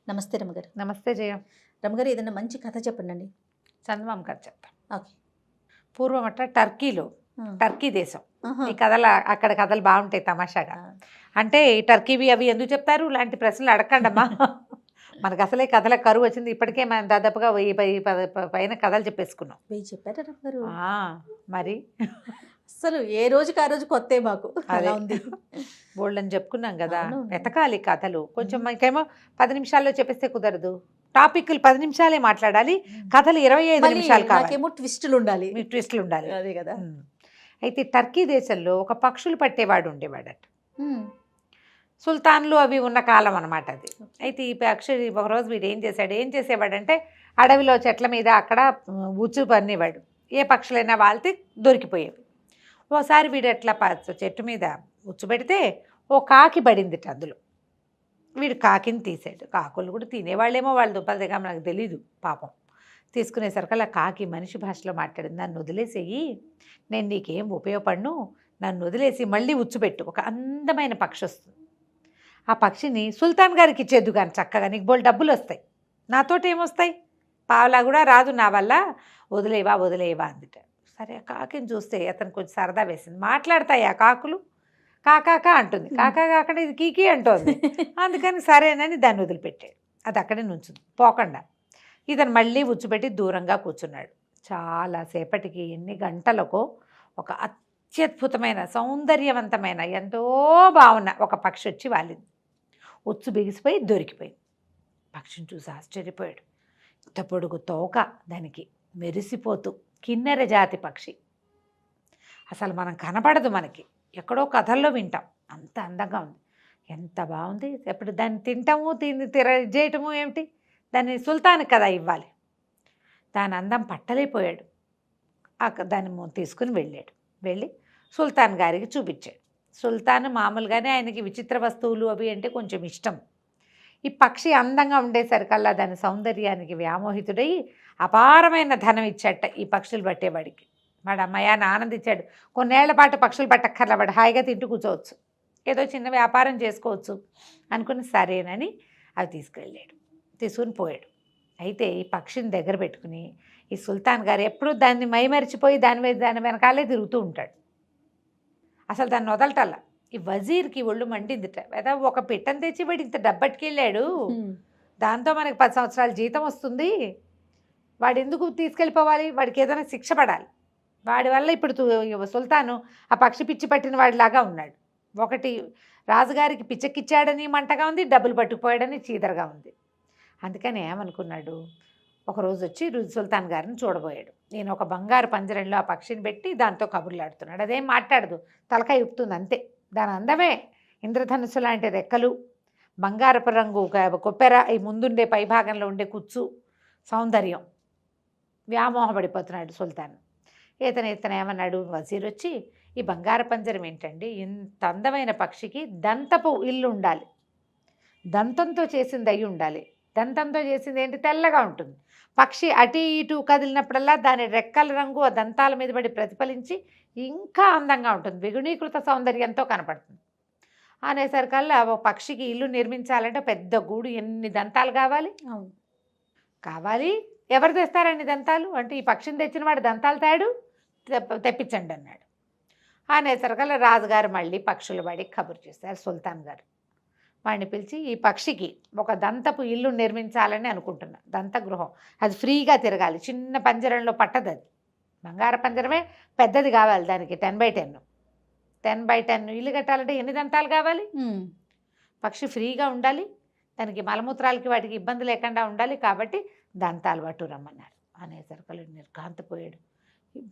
నమస్తే రమగారు. నమస్తే జయ. రమగారు, ఏదైనా మంచి కథ చెప్పండి. చందమామ కథ చెప్తాను. ఓకే. పూర్వం అట్లా టర్కీలో, ఆ. టర్కీ దేశం, ఆహా. ఈ కథలు అక్కడ కథలు బాగుంటాయి తమాషాగా. ఆ. అంటే ఈ టర్కీవి అవి ఎందుకు చెప్తారు లాంటి ప్రశ్నలు అడగండమ్మా. మనకు అసలే కథల కరువు వచ్చింది. ఇప్పటికే మనం దాదాపుగా 1000 పైన కథలు చెప్పేసుకున్నాం. వెయ్యి చెప్పారా రమగారు? మరి అసలు ఏ రోజుకి ఆ రోజు కొత్త మాకు అలా ఉంది. బోల్డ్ అని చెప్పుకున్నాం కదా. అవును. వెతకాలి కథలు. కొంచెం మనకేమో 10 నిమిషాల్లో చెప్పేస్తే కుదరదు. టాపిక్లు 10 నిమిషాలే మాట్లాడాలి, కథలు 25 మళ్ళీ నిమిషాలు కావాలి. నాకేమో ట్విస్టులు ఉండాలి. మీ ట్విస్టులు ఉండాలి. అదే కదా. అయితే టర్కీ దేశంలో ఒక పక్షులు పట్టేవాడు ఉండేవాడట. ఉమ్. సుల్తాన్లు అవి ఉన్న కాలం అనమాట అది. అయితే ఈ పక్షి ఒకరోజు వీడు ఏం చేసేవాడంటే అడవిలో చెట్ల మీద అక్కడ ఉచ్చు పన్నేవాడు. ఏ పక్షులైనా వాళ్తే దొరికిపోయేవి. ఓసారి వీడు ఎట్లా చెట్టు మీద ఉచ్చు పెడితే ఓ కాకి పడిందిట అందులో. వీడు కాకిని తీసాడు. కాకులు కూడా తినేవాళ్ళేమో, వాళ్ళు దుప్పదిగా మనకు తెలీదు పాపం. తీసుకునేసరికల్లా కాకి మనిషి భాషలో మాట్లాడింది, నన్ను వదిలేసేయి, నేను నీకేం ఉపయోగపడను, నన్ను వదిలేసి మళ్ళీ ఉచ్చుపెట్టు, ఒక అందమైన పక్షి వస్తుంది, ఆ పక్షిని సుల్తాన్ గారికి ఇచ్చేద్దు కానీ చక్కగా, నీకు బోల్ డబ్బులు వస్తాయి, నాతోటి ఏమొస్తాయి, పావలా కూడా రాదు నా వల్ల, వదిలేవా అందుట. సరే ఆ కాకిని చూస్తే అతను కొంచెం సరదా వేసింది. మాట్లాడతాయి ఆ కాకులు, కాకాక అంటుంది, కాకాక ఇది కీకి అంటోంది. అందుకని సరేనని దాన్ని వదిలిపెట్టాడు. అది అక్కడే నుంచుంది పోకుండా. ఇతను మళ్ళీ ఉచ్చుపెట్టి దూరంగా కూర్చున్నాడు. చాలాసేపటికి, ఎన్ని గంటలకో, ఒక అత్యద్భుతమైన సౌందర్యవంతమైన ఎంతో బాగున్న ఒక పక్షి వచ్చి వాలింది. ఉచ్చు బిగిసిపోయి దొరికిపోయింది. పక్షిని చూసి ఆశ్చర్యపోయాడు. ఇంత పొడుగు తోక దానికి, మెరిసిపోతూ, కిన్నెర జాతి పక్షి. అసలు మనం కనపడదు, మనకి ఎక్కడో కథల్లో వింటాం. అంత అందంగా ఉంది, ఎంత బాగుంది. ఎప్పుడు దాన్ని తింటాము, దీన్ని చేయటము ఏమిటి, దాన్ని సుల్తాన్కి కదా ఇవ్వాలి. దాని అందం పట్టలేకపోయాడు. దాన్ని తీసుకుని వెళ్ళి సుల్తాన్ గారికి చూపించాడు. సుల్తాన్ మామూలుగానే ఆయనకి విచిత్ర వస్తువులు అవి అంటే కొంచెం ఇష్టం. ఈ పక్షి అందంగా ఉండేసరికల్లా దాని సౌందర్యానికి వ్యామోహితుడై అపారమైన ధనం ఇచ్చాట ఈ పక్షులు పట్టేవాడికి. వాడు అమ్మయ్యాన్ని ఆనందించాడు. కొన్నేళ్ల పాటు పక్షులు పట్టక్కర్లా, వాడు హాయిగా తింటూ కూర్చోవచ్చు, ఏదో చిన్న వ్యాపారం చేసుకోవచ్చు అనుకుని సరేనని అవి తీసుకుని పోయాడు. అయితే ఈ పక్షిని దగ్గర పెట్టుకుని ఈ సుల్తాన్ గారు ఎప్పుడూ దాన్ని మైమరిచిపోయి దాని వెనకాలే తిరుగుతూ ఉంటాడు. అసలు దాన్ని వదలటల్లా. ఈ వజీర్కి ఒళ్ళు మండిందిట. లేదా ఒక పిట్టను తెచ్చి వాడు ఇంత డబ్బట్టుకెళ్ళాడు, దాంతో మనకి 10 సంవత్సరాల జీతం వస్తుంది, వాడు ఎందుకు తీసుకెళ్ళిపోవాలి, వాడికి ఏదైనా శిక్ష పడాలి. వాడి వల్ల ఇప్పుడు సుల్తాను ఆ పక్షి పిచ్చి పట్టిన వాడిలాగా ఉన్నాడు. ఒకటి రాజుగారికి పిచ్చెక్కిచ్చాడని మంటగా ఉంది, డబ్బులు పట్టుకుపోయాడని చీదరగా ఉంది. అందుకని ఏమనుకున్నాడు, ఒకరోజు వచ్చి సుల్తాన్ గారిని చూడబోయాడు. నేను ఒక బంగారు పంజరంలో ఆ పక్షిని పెట్టి దాంతో కబుర్లాడుతున్నాడు. అదేం మాట్లాడదు, తలకాయ ఊపుతుంది అంతే. దాని అందమే ఇంద్రధనుస్సు లాంటి రెక్కలు, బంగారపు రంగు కొప్పెర, ఈ ముందుండే పైభాగంలో ఉండే కుచ్చు, సౌందర్యం. వ్యామోహపడిపోతున్నాడు సుల్తాన్. ఇతను ఏమన్నాడు, వజీర్ వచ్చి, ఈ బంగారు పంజరం ఏంటండి, ఇంత అందమైన పక్షికి దంతపు ఇల్లు ఉండాలి, దంతంతో చేసింది అయి ఉండాలి. దంతంతో చేసింది ఏంటి, తెల్లగా ఉంటుంది. పక్షి అటు ఇటు కదిలినప్పుడల్లా దాని రెక్కల రంగు ఆ దంతాల మీద పడి ప్రతిఫలించి ఇంకా అందంగా ఉంటుంది, ద్విగుణీకృత సౌందర్యంతో కనపడుతుంది. అనేసరికల్లా ఓ పక్షికి ఇల్లు నిర్మించాలంటే పెద్ద గూడు, ఎన్ని దంతాలు కావాలి, ఎవరు తెస్తారండి దంతాలు అంటే, ఈ పక్షిని తెచ్చిన వాడు దంతాలు తెప్పించండి అన్నాడు. అనేసరికల్లా రాజుగారు మళ్ళీ పక్షులు పడి కబురు చేశారు. సుల్తాన్ గారు వాడిని పిలిచి, ఈ పక్షికి ఒక దంతపు ఇల్లు నిర్మించాలని అనుకుంటున్నా, దంత గృహం, అది ఫ్రీగా తిరగాలి, చిన్న పంజరంలో పట్టదు, అది బంగార పంజరమే, పెద్దది కావాలి దానికి, 10x10 ఇల్లు కట్టాలంటే ఎన్ని దంతాలు కావాలి, పక్షి ఫ్రీగా ఉండాలి, దానికి మలమూత్రాలకి వాటికి ఇబ్బంది లేకుండా ఉండాలి, కాబట్టి దంతాలు పట్టు రమ్మన్నారు. అనేసరికలు నిర్ఘాంతపోయాడు.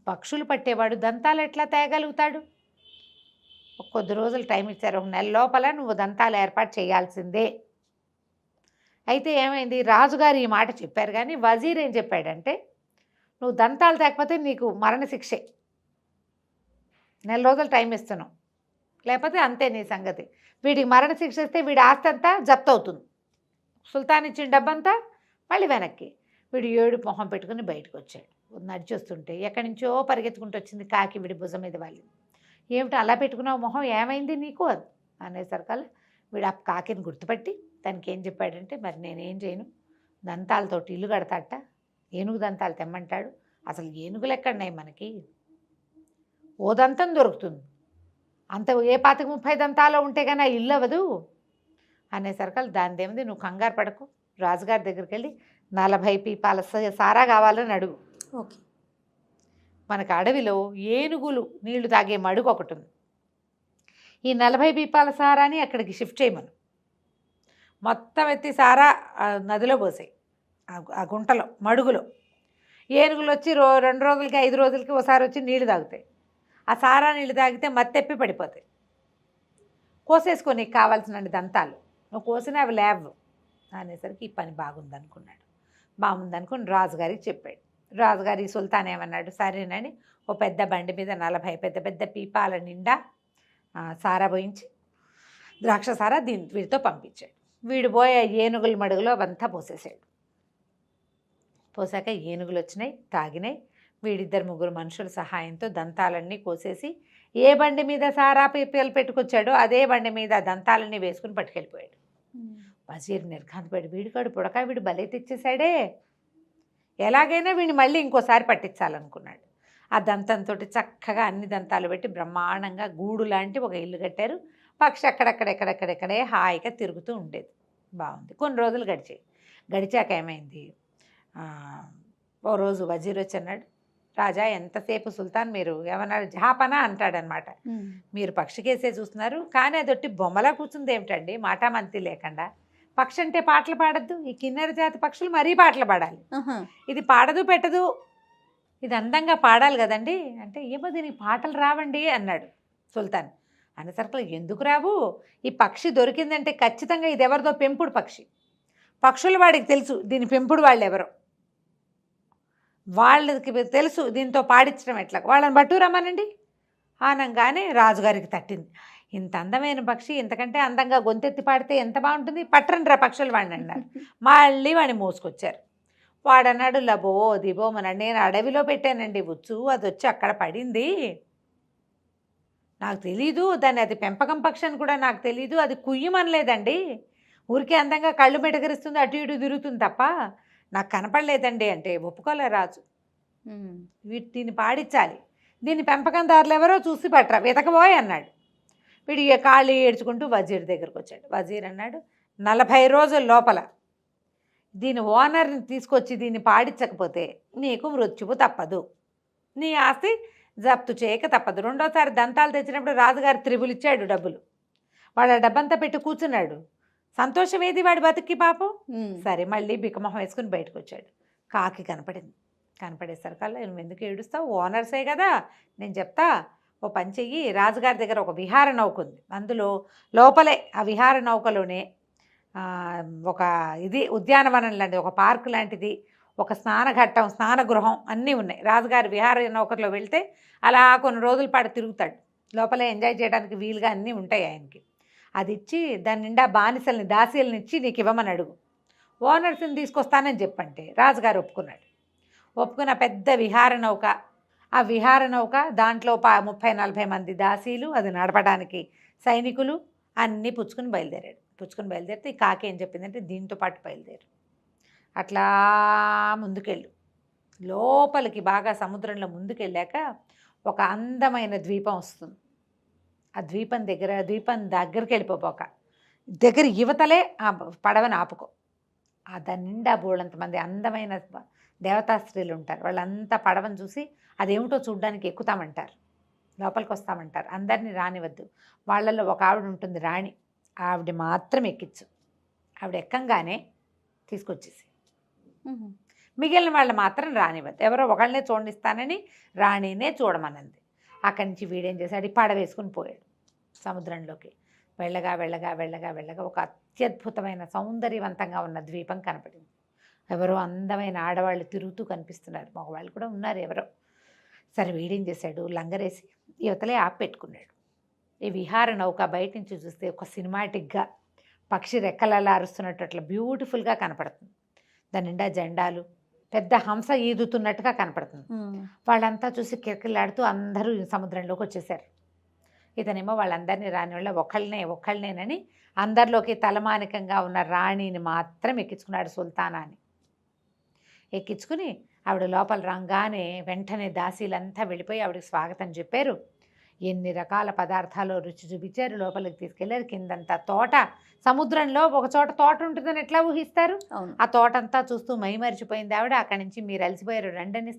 పక్షులు పట్టేవాడు దంతాలు ఎట్లా తేగలుగుతాడు? కొద్ది రోజులు టైం ఇచ్చారు, 1 నెల లోపల నువ్వు దంతాలు ఏర్పాటు చేయాల్సిందే. అయితే ఏమైంది, రాజుగారు ఈ మాట చెప్పారు, కానీ వజీర్ ఏం చెప్పాడంటే, నువ్వు దంతాలు తేకపోతే నీకు మరణశిక్షే, 1 నెల రోజులు టైం ఇస్తున్నావు, లేకపోతే అంతే నీ సంగతి. వీడికి మరణశిక్ష ఇస్తే వీడి ఆస్తి అంతా జప్తు అవుతుంది, సుల్తాన్ ఇచ్చిన డబ్బంతా మళ్ళీ వెనక్కి. వీడు ఏడు మొహం పెట్టుకుని బయటకు వచ్చాడు. నడిచొస్తుంటే ఎక్కడి నుంచో పరిగెత్తుకుంటూ వచ్చింది కాకి, వీడి భుజం మీద వాళ్ళింది. ఏమిటి అలా పెట్టుకున్నావు మొహం, ఏమైంది నీకు అది అనేసరికల్లా వీడు ఆ కాకిని గుర్తుపట్టి దానికి ఏం చెప్పాడంటే, మరి నేనేం చేయను, దంతాలతోటి ఇల్లు కడతాట, ఏనుగు దంతాలు తెమ్మంటాడు. అసలు ఏనుగులు ఎక్కడున్నాయి మనకి, ఓ దంతం దొరుకుతుంది, అంత ఏ 25-30 దంతాలు ఉంటే కానీ ఆ ఇల్లు అవ్వదు అనేసరికి దానిదేముంది, నువ్వు కంగారు పడకు, రాజుగారి దగ్గరికి వెళ్ళి 40 పీపాల సారా కావాలని అడుగు. ఓకే. మనకు అడవిలో ఏనుగులు నీళ్లు తాగే మడుగు ఒకటి ఉంది. ఈ 40 పీపాల సారాని అక్కడికి షిఫ్ట్ చేయమను. మొత్తం ఎత్తి సారా నదిలో పోసాయి, ఆ గుంటలో మడుగులో. ఏనుగులు వచ్చి 2 రోజులకి 5 రోజులకి ఒకసారి వచ్చి నీళ్లు తాగుతాయి. ఆ సారా నీళ్ళు తాగితే మత్తెప్పి పడిపోతాయి. కోసేసుకో నీకు కావాల్సినండి దంతాలు, నువ్వు కోసిన అవి లేవు అనేసరికి ఈ పని బాగుందనుకున్నాడు. బాగుందనుకుని రాజుగారికి చెప్పాడు. రాజుగారి సుల్తాన్ ఏమన్నాడు, సరేనని ఓ పెద్ద బండి మీద 40 పెద్ద పెద్ద పీపాల నిండా సారా పోయించి ద్రాక్ష సారా వీడితో పంపించాడు. వీడు పోయే ఏనుగుల మడుగులో అవంతా పోసేసాడు. పోసాక ఏనుగులు వచ్చినాయి, తాగినాయి. వీడిద్దరు ముగ్గురు మనుషుల సహాయంతో దంతాలన్నీ కోసేసి ఏ బండి మీద సారా పీపాలు పెట్టుకొచ్చాడో అదే బండి మీద దంతాలన్నీ వేసుకుని పట్టుకెళ్ళిపోయాడు. వజీర్ నిర్ఘాంతపడి, వీడికాడు పుడక, వీడు బలే తెచ్చేశాడే, ఎలాగైనా వీడిని మళ్ళీ ఇంకోసారి పట్టించాలనుకున్నాడు. ఆ దంతంతో చక్కగా అన్ని దంతాలు పెట్టి బ్రహ్మాండంగా గూడు లాంటి ఒక ఇల్లు కట్టారు. పక్షి అక్కడెక్కడెక్కడెక్కడే హాయిగా తిరుగుతూ ఉండేది. బాగుంది. కొన్ని రోజులు గడిచాక ఏమైంది, ఓ రోజు వజీర్ వచ్చి అన్నాడు, రాజా ఎంతసేపు సుల్తాన్ మీరు ఏమన్నారు, జహాపనా అంటాడనమాట, మీరు పక్షికేసే చూస్తున్నారు కానీ అదొట్టి బొమ్మలా కూర్చుంది ఏమిటండి, మాటామంతి లేకుండా. పక్షి అంటే పాటలు పాడద్దు, ఈ కిన్నెర జాతి పక్షులు మరీ పాటలు పాడాలి, ఇది పాడదు పెట్టదు, ఇది అందంగా పాడాలి కదండి అంటే, ఏమో దీనికి పాటలు రావండి అన్నాడు సుల్తాన్. అనేసరికి ఎందుకు రావు, ఈ పక్షి దొరికిందంటే ఖచ్చితంగా ఇది ఎవరిదో పెంపుడు పక్షి, పక్షుల వాడికి తెలుసు దీని పెంపుడు వాళ్ళు ఎవరో, వాళ్ళకి తెలుసు దీంతో పాడించడం ఎట్లా, వాళ్ళని బట్టూరమ్మనండి ఆనంగానే రాజుగారికి తట్టింది. ఇంత అందమైన పక్షి ఇంతకంటే అందంగా గొంతెత్తి పాడితే ఎంత బాగుంటుంది, పట్టరండి రా పక్షులు వాడిని అన్నారు. మళ్ళీ వాడిని మోసుకొచ్చారు. వాడన్నాడు, లబో దిబోమన్నాడు, నేను అడవిలో పెట్టానండి ఉచ్చు, అది వచ్చి అక్కడ పడింది, నాకు తెలీదు, దాన్ని అది పెంపకం పక్షి అని కూడా నాకు తెలీదు, అది కుయ్యమనలేదండి, ఊరికే అందంగా కళ్ళు మెటకరిస్తుంది, అటు ఇటు తిరుగుతుంది తప్ప నాకు కనపడలేదండి అంటే ఒప్పుకోలే రాజు. దీన్ని పాడించాలి, దీన్ని పెంపకందారులు ఎవరో చూసి పట్టరా వెతకబోయ్ అన్నాడు. వీడు కాళ్ళు ఏడ్చుకుంటూ వజీర్ దగ్గరకు వచ్చాడు. వజీర్ అన్నాడు, 40 రోజుల లోపల దీని ఓనర్ని తీసుకొచ్చి దీన్ని పాడించకపోతే నీకు మృత్యువు తప్పదు, నీ ఆస్తి జప్తు చేయక తప్పదు. రెండోసారి దంతాలు తెచ్చినప్పుడు రాజుగారు 3 ఇచ్చాడు డబ్బులు. వాడు ఆ డబ్బంతా పెట్టి కూర్చున్నాడు. సంతోషం ఏది వాడి బతుక్కి పాపం. సరే మళ్ళీ బిక్కమొహం వేసుకుని బయటకు వచ్చాడు. కాకి కనపడింది. కనపడేసరికల్లా నువ్వు ఎందుకు ఏడుస్తావు, ఓనర్సే కదా, నేను చెప్తా, ఓ పని చెయ్యి, రాజుగారి దగ్గర ఒక విహార నౌక ఉంది, అందులో లోపలే ఆ విహార నౌకలోనే ఒక ఉద్యానవనం లాంటిది, ఒక పార్కు లాంటిది, ఒక స్నానఘట్టం, స్నానగృహం అన్నీ ఉన్నాయి. రాజుగారి విహార నౌకలో వెళ్తే అలా కొన్ని రోజుల పాటు తిరుగుతాడు, లోపలే ఎంజాయ్ చేయడానికి వీలుగా అన్నీ ఉంటాయి ఆయనకి. అది ఇచ్చి దాని నిండా బానిసల్ని దాసీలను ఇచ్చి నీకు ఇవ్వమని అడుగు, ఓనర్స్ని తీసుకొస్తానని చెప్పంటే రాజుగారు ఒప్పుకున్నాడు. ఒప్పుకున్న పెద్ద విహార నౌక, ఆ విహార నౌక దాంట్లో 30-40 మంది దాసీలు, అది నడపడానికి సైనికులు అన్నీ పుచ్చుకుని బయలుదేరితే ఈ కాకి ఏం చెప్పిందంటే, దీంతో పాటు బయలుదేరు, అట్లా ముందుకెళ్ళు, లోపలికి బాగా సముద్రంలో ముందుకెళ్ళాక ఒక అందమైన ద్వీపం వస్తుంది. ఆ ద్వీపం దగ్గరికి వెళ్ళిపోక దగ్గర యువతలే ఆ పడవని ఆపుకో, దాని నిండా బోళ్ళంతమంది అందమైన దేవతా స్త్రీలు ఉంటారు. వాళ్ళంతా పడవని చూసి అదేమిటో చూడ్డానికి ఎక్కుతామంటారు, లోపలికి వస్తామంటారు. అందరినీ రానివద్దు, వాళ్ళల్లో ఒక ఆవిడ ఉంటుంది రాణి, ఆవిడ మాత్రం ఎక్కించు, ఆవిడ ఎక్కంగానే తీసుకొచ్చేసి, మిగిలిన వాళ్ళు మాత్రం రానివద్దు, ఎవరో ఒకళ్ళనే చూడనిస్తానని రాణినే చూడమన్నది. అక్కడి నుంచి వీడేం చేశాడు, పడవ వేసుకుని పోయాడు సముద్రంలోకి. వెళ్ళగా వెళ్ళగా వెళ్ళగా వెళ్ళగా ఒక అత్యద్భుతమైన సౌందర్యవంతంగా ఉన్న ద్వీపం కనపడింది. ఎవరో అందమైన ఆడవాళ్ళు తిరుగుతూ కనిపిస్తున్నారు, మగవాళ్ళు కూడా ఉన్నారు ఎవరో. సరే వీడేం చేశాడు, లంగరేసి యువతలే ఆపి పెట్టుకున్నాడు. ఈ విహార నౌక బయట నుంచి చూస్తే ఒక సినిమాటిక్గా పక్షి రెక్కలలా అరుస్తున్నట్టు అట్లా బ్యూటిఫుల్గా కనపడుతుంది. దాని నిండా జెండాలు, పెద్ద హంస ఈదుతున్నట్టుగా కనపడుతుంది. వాళ్ళంతా చూసి కిరకిలాడుతూ అందరూ సముద్రంలోకి వచ్చేసారు. ఇతనేమో వాళ్ళందరినీ రాని వాళ్ళ ఒక్కళ్ళనేనని అందరిలోకి తలమానికంగా ఉన్న రాణిని మాత్రం ఎక్కించుకున్నాడు సుల్తానాని. ఎక్కించుకుని ఆవిడ లోపల రాగానే వెంటనే దాసీలంతా వెళ్ళిపోయి ఆవిడకి స్వాగతం చెప్పారు. ఎన్ని రకాల పదార్థాలు రుచి చూపించారు. లోపలికి తీసుకెళ్లారు. కిందంతా తోట, సముద్రంలో ఒక చోట తోట ఉంటుందని ఎట్లా ఊహిస్తారు? ఆ తోటంతా చూస్తూ మైమరిచిపోయింది ఆవిడ. అక్కడి నుంచి మీరు అలసిపోయారు రండని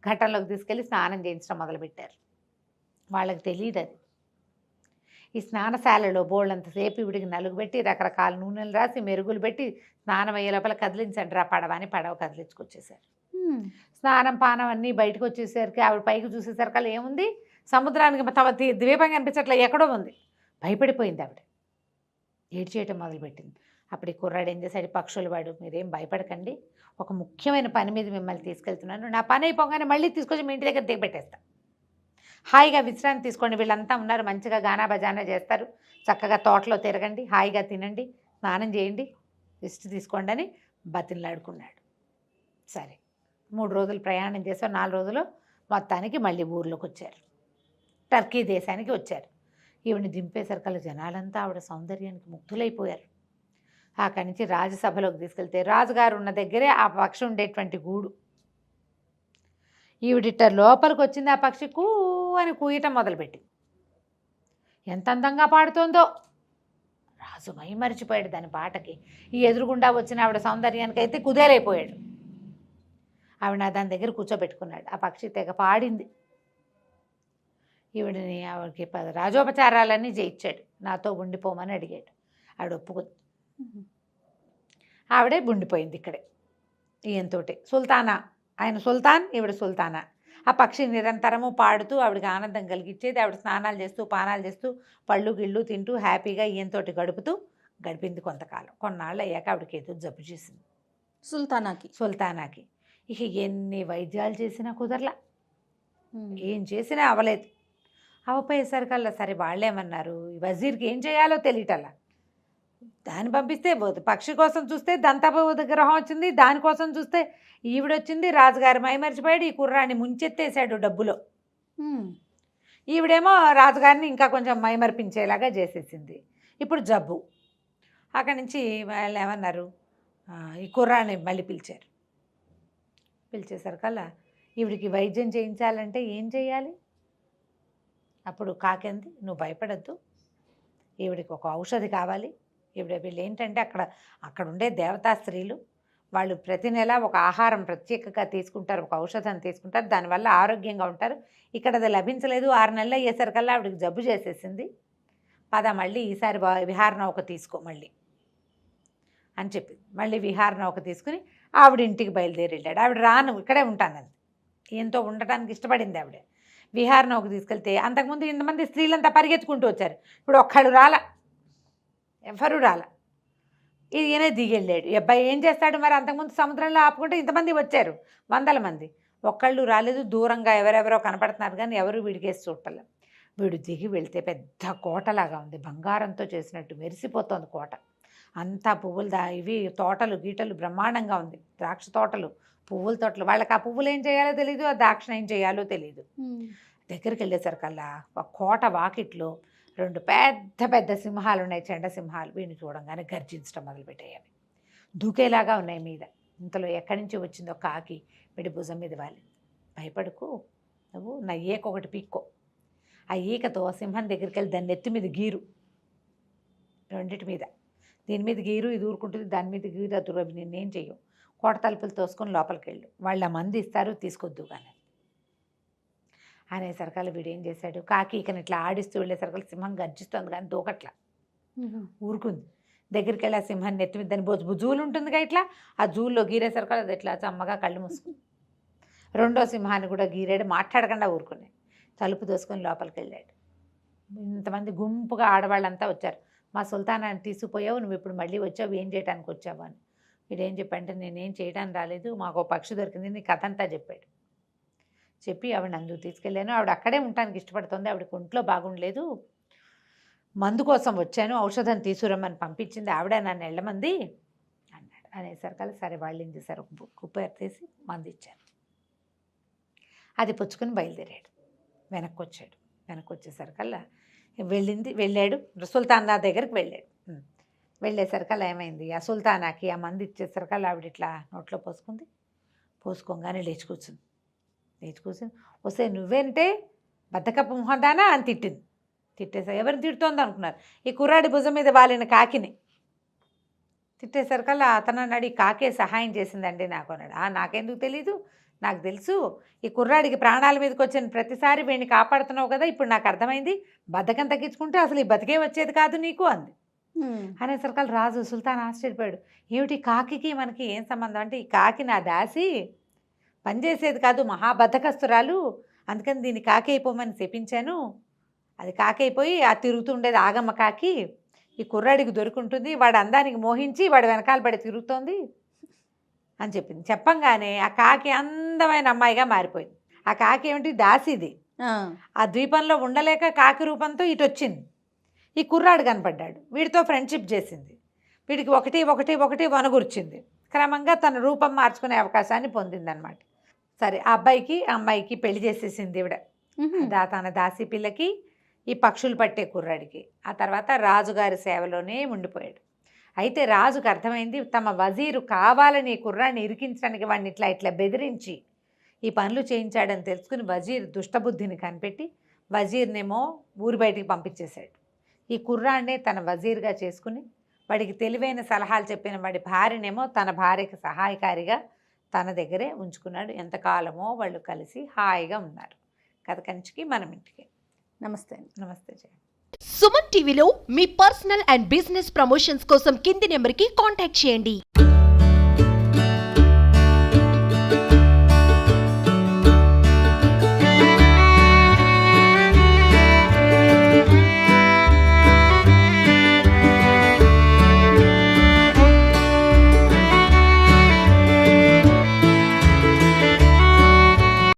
ఘట్టంలోకి తీసుకెళ్ళి స్నానం చేయించడం మొదలుపెట్టారు. వాళ్ళకి తెలియదు అది. ఈ స్నానశాలలో బోళ్ళంతసేపు ఇవిడికి నలుగు పెట్టి రకరకాల నూనెలు రాసి మెరుగులు పెట్టి స్నానం అయ్యే లోపల కదిలించండి రా పడవ అని పడవ కదిలించుకొచ్చేసారు. స్నానం పానం అన్నీ బయటకు వచ్చేసరికి ఆవిడ పైకి చూసేసరికి ఏముంది, సముద్రానికి ద్వీపం కనిపించట్లే, ఎక్కడో ఉంది. భయపడిపోయింది ఆవిడ. ఏడ్చేయటం మొదలుపెట్టింది. అప్పుడు ఈ కుర్రాడు ఏం చేశాడు, పక్షులు వాడు, మీరేం భయపడకండి, ఒక ముఖ్యమైన పని మీద మిమ్మల్ని తీసుకెళ్తున్నాను, నా పని అయిపోగానే మళ్ళీ తీసుకొచ్చి మీ ఇంటి దగ్గర దిగబెట్టేస్తా, హాయిగా విశ్రాంతి తీసుకోండి, వీళ్ళంతా ఉన్నారు మంచిగా గానా బజానా చేస్తారు, చక్కగా తోటలో తిరగండి, హాయిగా తినండి, స్నానం చేయండి, రెస్ట్ తీసుకోండి అని బతిలాడుకున్నాడు. సరే 3 రోజులు ప్రయాణం చేశారు. 4 రోజులు మొత్తానికి మళ్ళీ ఊర్లోకి వచ్చారు. టర్కీ దేశానికి వచ్చారు. ఈవిని దింపేసరికల్లా జనాలంతా ఆవిడ సౌందర్యానికి ముగ్ధులైపోయారు. అక్కడి నుంచి రాజసభలోకి తీసుకెళ్తే రాజుగారు ఉన్న దగ్గరే ఆ పక్షి ఉండేటువంటి గూడు. ఈవిడిట లోపలికి వచ్చింది. ఆ పక్షి కూ అని కూయటం మొదలుపెట్టింది. ఎంత అందంగా పాడుతోందో. రాజు మైమరిచిపోయాడు దాని పాటకి. ఈ ఎదురుగుండా వచ్చిన ఆవిడ సౌందర్యానికి అయితే కుదేలైపోయాడు. ఆవిడ దాని దగ్గర కూర్చోబెట్టుకున్నాడు. ఆ పక్షి తెగ పాడింది. ఈవిడిని ఆవిడకి రాజోపచారాలన్నీ చేయించాడు. నాతో ఉండిపోమని అడిగాడు. ఆవిడ ఒప్పుకుంది. ఆవిడే ఉండిపోయింది ఇక్కడే ఈయనతోటి. సుల్తానా, ఆయన సుల్తాన్, ఈవిడ సుల్తానా. ఆ పక్షి నిరంతరము పాడుతూ ఆవిడకి ఆనందం కలిగించేది. ఆవిడ స్నానాలు చేస్తూ పానాలు చేస్తూ పళ్ళు గిళ్ళు తింటూ హ్యాపీగా ఈయనతోటి గడిపింది కొంతకాలం. కొన్నాళ్ళు అయ్యాక ఆవిడకి ఏదో జబ్బు చేసింది సుల్తానాకి. ఇక ఎన్ని వైద్యాలు చేసినా కుదరలా, ఏం చేసినా అవ్వలేదు. అవపోయేసరికల్లా సరే వాళ్ళేమన్నారు, వజీర్కి ఏం చేయాలో తెలియటల్లా. దాన్ని పంపిస్తే పక్షి కోసం చూస్తే దంతపు గ్రహం వచ్చింది, దానికోసం చూస్తే ఈవిడొచ్చింది. రాజుగారి మైమరిచిపోయాడు. ఈ కుర్రాన్ని ముంచెత్తేసాడు డబ్బులో. ఈవిడేమో రాజుగారిని ఇంకా కొంచెం మైమరిపించేలాగా చేసేసింది. ఇప్పుడు జబ్బు. అక్కడి నుంచి వాళ్ళు ఏమన్నారు, ఈ కుర్రాన్ని మళ్ళీ పిలిచారు. పిలిచేసరికల్లా ఈవిడికి వైద్యం చేయించాలంటే ఏం చేయాలి? అప్పుడు కాకింది, నువ్వు భయపడద్దు, ఈవిడికి ఒక ఔషధి కావాలి. వీళ్ళు ఏంటంటే అక్కడ ఉండే దేవతా స్త్రీలు వాళ్ళు ప్రతి నెల ఒక ఆహారం ప్రత్యేకంగా తీసుకుంటారు, ఒక ఔషధం తీసుకుంటారు, దానివల్ల ఆరోగ్యంగా ఉంటారు. ఇక్కడ అది లభించలేదు. 6 నెలలు అయ్యేసరికల్లా ఆవిడకి జబ్బు చేసేసింది. పద మళ్ళీ ఈసారి విహార నౌక తీసుకో మళ్ళీ అని చెప్పి మళ్ళీ విహార నౌక తీసుకుని ఆవిడ ఇంటికి బయలుదేరి వెళ్ళాడు. ఆవిడ రాను ఇక్కడే ఉంటానంది. ఈయనతో ఉండటానికి ఇష్టపడింది ఆవిడ. విహార నౌక తీసుకెళ్తే అంతకుముందు ఇంతమంది స్త్రీలంతా పరిగెత్తుకుంటూ వచ్చారు. ఇప్పుడు ఒక్కడు రాల, ఎవరు రాల. ఈయనే దిగెళ్ళాడు. అబ్బాయి ఏం చేస్తాడు మరి? అంతకుముందు సముద్రంలో ఆపుకుంటే ఇంతమంది వచ్చారు, 100 మంది, ఒక్కళ్ళు రాలేదు. దూరంగా ఎవరెవరో కనపడుతున్నారు కానీ ఎవరు వీడికేసి చూడటం. వీడు దిగి వెళ్తే పెద్ద కోటలాగా ఉంది, బంగారంతో చేసినట్టు మెరిసిపోతుంది కోట అంతా. పువ్వులు ఇవి తోటలు గీటలు బ్రహ్మాండంగా ఉంది, ద్రాక్ష తోటలు, పువ్వుల తోటలు. వాళ్ళకి ఆ పువ్వులు ఏం చేయాలో తెలియదు, ఆ ద్రాక్ష ఏం చేయాలో తెలియదు. దగ్గరికి వెళ్ళేసరికల్లా ఒక కోట వాకిట్లో 2 పెద్ద పెద్ద సింహాలు ఉన్నాయి, చెండ సింహాలు. వీడిని చూడంగానే గర్జించడం మొదలుపెట్టాయి. అవి దూకేలాగా ఉన్నాయి మీద. ఇంతలో ఎక్కడి నుంచి వచ్చిందో కాకి వీడి భుజం మీద వాలింది. భయపడుకు, నువ్వు నా ఈక ఒకటి పీక్కో. ఆ ఈకతో సింహం దగ్గరికి వెళ్ళి దాన్ని నెత్తి మీద గీరు, రెండిటి మీద, దీని మీద గీరు, ఇది ఊరుకుంటుంది, దాని మీద గీరు, అది అవి నిన్నేం చెయ్యవు. కోట తలుపులు తోసుకొని లోపలికి వెళ్ళు, వాళ్ళు ఆ మంది ఇస్తారు, తీసుకొద్దు కానీ అనేసరికల్లా వీడు ఏం చేశాడు, కాకి ఈకని ఇట్లా ఆడిస్తూ వెళ్ళేసరికల్లా సింహం గర్జిస్తుంది కానీ దూకట్లా, ఊరుకుంది. దగ్గరికి వెళ్ళి ఆ సింహాన్ని నెత్తి మీద దాని జూలు ఉంటుందిగా ఇట్లా, ఆ జూల్లో గీరేసరికల్లా అది ఇట్లా చమ్మగా కళ్ళు మూసుకుంది. రెండో సింహాన్ని కూడా గీరాడు, మాట్లాడకుండా ఊరుకుని తలుపు దోసుకొని లోపలికి వెళ్ళాడు. ఇంతమంది గుంపుగా ఆడవాళ్ళంతా వచ్చారు. మా సుల్తానాన్ని తీసుకుపోయావు, నువ్వు ఇప్పుడు మళ్ళీ వచ్చావు, ఏం చేయడానికి వచ్చావు అని. వీడేం చెప్పంటే నేనేం చేయడానికి రాలేదు, మాకు పక్షి దొరికింది, నీ కథ అంతా చెప్పాడు. చెప్పి ఆవిడ అందుకు తీసుకెళ్ళాను, ఆవిడ అక్కడే ఉండటానికి ఇష్టపడుతుంది, ఆవిడకి ఒంట్లో బాగుండలేదు, మందు కోసం వచ్చాను, ఔషధం తీసుకురమ్మని పంపించింది ఆవిడ, నన్ను వెళ్ళమంది అన్నాడు. అనేసరికల్లా సరే వాళ్ళు ఏం చేశారు, కుప్ప తీసి మందు ఇచ్చారు. అది పుచ్చుకుని బయలుదేరాడు. వెనక్కి వచ్చాడు. వెనక్కి వచ్చేసరికల్లా వెళ్ళాడు సుల్తానా దగ్గరికి వెళ్ళాడు. వెళ్ళేసరికల్లా ఏమైంది, ఆ సుల్తానాకి ఆ మంది ఇచ్చేసరికల్లా ఆవిడ ఇట్లా నోట్లో పోసుకోగానే లేచి కూర్చుంది. వస్తే నువ్వేంటే బద్దకప్పు మొహదానా అని తిట్టేసా. ఎవరిని తిడుతోంది అనుకున్నారు, ఈ కుర్రాడి భుజం మీద వాలిన కాకిని. తిట్టేసరికల్లా అతను అన్నాడు, ఈ కాకే సహాయం చేసిందండి నాకు అన్నాడు. నాకెందుకు తెలీదు, నాకు తెలుసు, ఈ కుర్రాడికి ప్రాణాల మీదకి వచ్చిన ప్రతిసారి వీడిని కాపాడుతున్నావు కదా, ఇప్పుడు నాకు అర్థమైంది, బద్ధకం తగ్గించుకుంటే అసలు ఈ బతికే వచ్చేది కాదు నీకు అంది. అనేసరికల్లా రాజు సుల్తాన్ ఆశ్చర్యపోయాడు. ఏమిటి కాకి మనకి ఏం సంబంధం అంటే, ఈ కాకి నా దాసి, పనిచేసేది కాదు, మహాబద్ధకస్తురాలు, అందుకని దీన్ని కాకి అయిపోమని చెప్పించాను. అది కాకి అయిపోయి ఆ తిరుగుతుండేది ఆగమ్మ కాకి, ఈ కుర్రాడికి దొరుకుంటుంది, వాడు అందానికి మోహించి వాడు వెనకాల పడి తిరుగుతోంది అని చెప్పింది. చెప్పంగానే ఆ కాకి అందమైన అమ్మాయిగా మారిపోయింది. ఆ కాకి ఏమిటి, దాసిది. ఆ ద్వీపంలో ఉండలేక కాకి రూపంతో ఇటు వచ్చింది. ఈ కుర్రాడు కనపడ్డాడు, వీడితో ఫ్రెండ్షిప్ చేసింది, వీడికి ఒకటి వనగూర్చింది. క్రమంగా తన రూపం మార్చుకునే అవకాశాన్ని పొందిందనమాట. సరే, ఆ అమ్మాయికి పెళ్లి చేసేసింది ఈవిడ, తన దాసి పిల్లకి, ఈ పక్షులు పట్టే కుర్రాడికి. ఆ తర్వాత రాజుగారి సేవలోనే ఉండిపోయాడు. అయితే రాజుకు అర్థమైంది, తమ వజీరు కావాలని కుర్రాడిని ఇరికించడానికి వాడిని ఇట్లా బెదిరించి ఈ పనులు చేయించాడని తెలుసుకుని వజీర్ దుష్టబుద్ధిని కనిపెట్టి వజీర్నేమో ఊరి బయటికి పంపించేశాడు. ఈ కుర్రాడినే తన వజీర్గా చేసుకుని వాడికి తెలివైన సలహాలు చెప్పిన వాడి భార్యనేమో తన భార్యకి సహాయకారిగా తన దగ్గరే ఉంచుకున్నాడు. ఎంతకాలమో వాళ్ళు కలిసి హాయిగా ఉన్నారు. కథ కంచికి మనం ఇంటికి. నమస్తే. నమస్తే జయ. సుమన్ టీవీలో మీ పర్సనల్ అండ్ బిజినెస్ ప్రమోషన్స్ కోసం కింది నెంబర్కి కాంటాక్ట్ చేయండి.